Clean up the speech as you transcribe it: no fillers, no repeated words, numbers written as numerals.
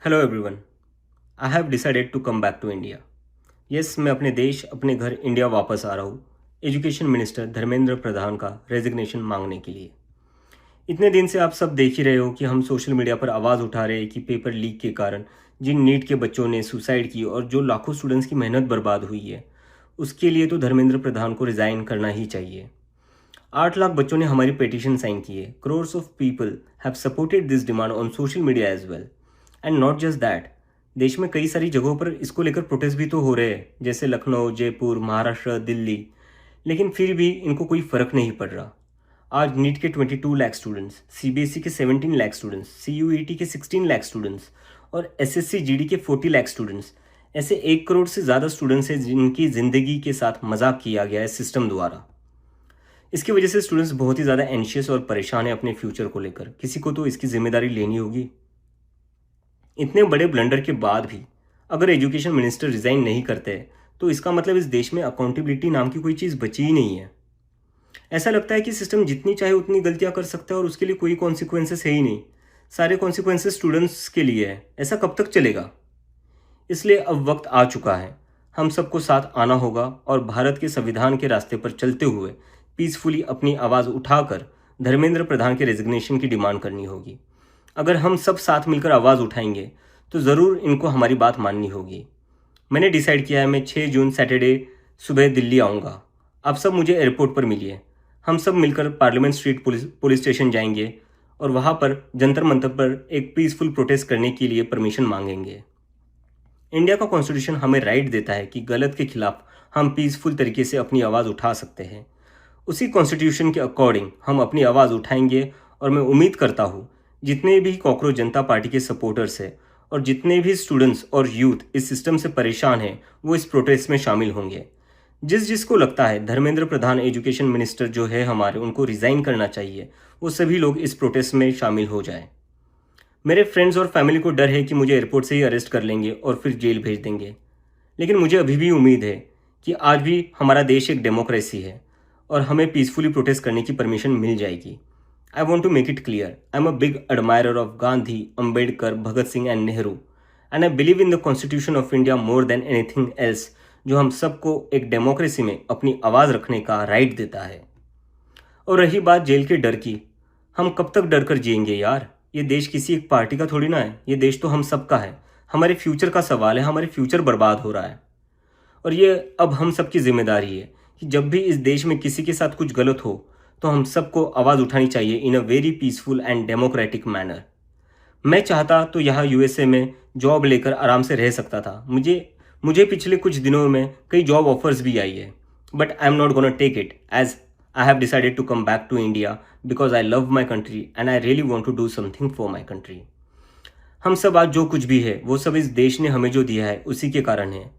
Hello everyone. I have decided to come back to India. Yes, मैं अपने देश अपने घर इंडिया वापस आ रहा हूँ एजुकेशन मिनिस्टर धर्मेंद्र प्रधान का रेजिग्नेशन मांगने के लिए। इतने दिन से आप सब देख ही रहे हो कि हम सोशल मीडिया पर आवाज़ उठा रहे हैं कि पेपर लीक के कारण जिन नीट के बच्चों ने सुसाइड की और जो लाखों स्टूडेंट्स की मेहनत बर्बाद हुई है, उसके लिए तो धर्मेंद्र प्रधान को रिज़ाइन करना ही चाहिए। 8 लाख बच्चों ने हमारी पिटीशन साइन की है। Crores of people have supported this demand on social media as well. And not just that, देश में कई सारी जगहों पर इसको लेकर प्रोटेस्ट भी तो हो रहे हैं, जैसे लखनऊ, जयपुर, महाराष्ट्र, दिल्ली। लेकिन फिर भी इनको कोई फ़र्क नहीं पड़ रहा। आज नीट के 22 लाख स्टूडेंट्स, सीबीएसई के 17 लाख स्टूडेंट्स, सीयूईटी के 16 लाख स्टूडेंट्स और एसएससी जीडी के 40 लाख स्टूडेंट्स, ऐसे 1 करोड़ से ज़्यादा स्टूडेंट्स हैं जिनकी ज़िंदगी के साथ मजाक किया गया है सिस्टम द्वारा। इसकी वजह से स्टूडेंट्स बहुत ही ज़्यादा एंशियस और परेशान है अपने फ्यूचर को लेकर। किसी को तो इसकी जिम्मेदारी लेनी होगी। इतने बड़े ब्लंडर के बाद भी अगर एजुकेशन मिनिस्टर रिज़ाइन नहीं करते तो इसका मतलब इस देश में अकाउंटेबिलिटी नाम की कोई चीज़ बची ही नहीं है। ऐसा लगता है कि सिस्टम जितनी चाहे उतनी गलतियां कर सकता है और उसके लिए कोई कॉन्सिक्वेंसेस है ही नहीं। सारे कॉन्सिक्वेंसेस स्टूडेंट्स के लिए है। ऐसा कब तक चलेगा? इसलिए अब वक्त आ चुका है, हम सबको साथ आना होगा और भारत के संविधान के रास्ते पर चलते हुए पीसफुली अपनी आवाज़ उठाकर धर्मेंद्र प्रधान के रेजिग्नेशन की डिमांड करनी होगी। अगर हम सब साथ मिलकर आवाज़ उठाएंगे तो ज़रूर इनको हमारी बात माननी होगी। मैंने डिसाइड किया है, मैं 6 जून सैटरडे सुबह दिल्ली आऊँगा। आप सब मुझे एयरपोर्ट पर मिलिए। हम सब मिलकर पार्लियामेंट स्ट्रीट पुलिस स्टेशन जाएंगे और वहाँ पर जंतर मंतर पर एक पीसफुल प्रोटेस्ट करने के लिए परमिशन मांगेंगे। इंडिया का कॉन्स्टिट्यूशन हमें राइट देता है कि गलत के खिलाफ हम पीसफुल तरीके से अपनी आवाज़ उठा सकते हैं। उसी कॉन्स्टिट्यूशन के अकॉर्डिंग हम अपनी आवाज़ उठाएंगे और मैं उम्मीद करता हूँ जितने भी कॉकरोच जनता पार्टी के सपोर्टर्स हैं और जितने भी स्टूडेंट्स और यूथ इस सिस्टम से परेशान हैं वो इस प्रोटेस्ट में शामिल होंगे। जिसको लगता है धर्मेंद्र प्रधान एजुकेशन मिनिस्टर जो है हमारे, उनको रिज़ाइन करना चाहिए, वो सभी लोग इस प्रोटेस्ट में शामिल हो जाएं। मेरे फ्रेंड्स और फैमिली को डर है कि मुझे एयरपोर्ट से ही अरेस्ट कर लेंगे और फिर जेल भेज देंगे। लेकिन मुझे अभी भी उम्मीद है कि आज भी हमारा देश एक डेमोक्रेसी है और हमें पीसफुली प्रोटेस्ट करने की परमिशन मिल जाएगी। I want to make it clear, I'm a big admirer of Gandhi, Ambedkar, Bhagat Singh and Nehru, and I believe in the Constitution of India more than anything else, जो हम सबको एक democracy में अपनी आवाज़ रखने का राइट देता है। और रही बात जेल के डर की, हम कब तक डर कर जिएंगे यार? ये देश किसी एक पार्टी का थोड़ी ना है, ये देश तो हम सबका है। हमारे फ्यूचर का सवाल है, हमारे फ्यूचर बर्बाद हो रहा है और ये अब हम सबकी जिम्मेदारी है कि जब भी इस देश में किसी के साथ कुछ गलत हो तो हम सबको आवाज़ उठानी चाहिए in a very peaceful and democratic manner. मैं चाहता तो यहाँ यूएसए में जॉब लेकर आराम से रह सकता था। मुझे पिछले कुछ दिनों में कई जॉब ऑफर्स भी आई है, but I am not gonna take it as I have decided to come back to India because I love my country and I really want to do something for my country. हम सब आज जो कुछ भी है वो सब इस देश ने हमें जो दिया है उसी के कारण है।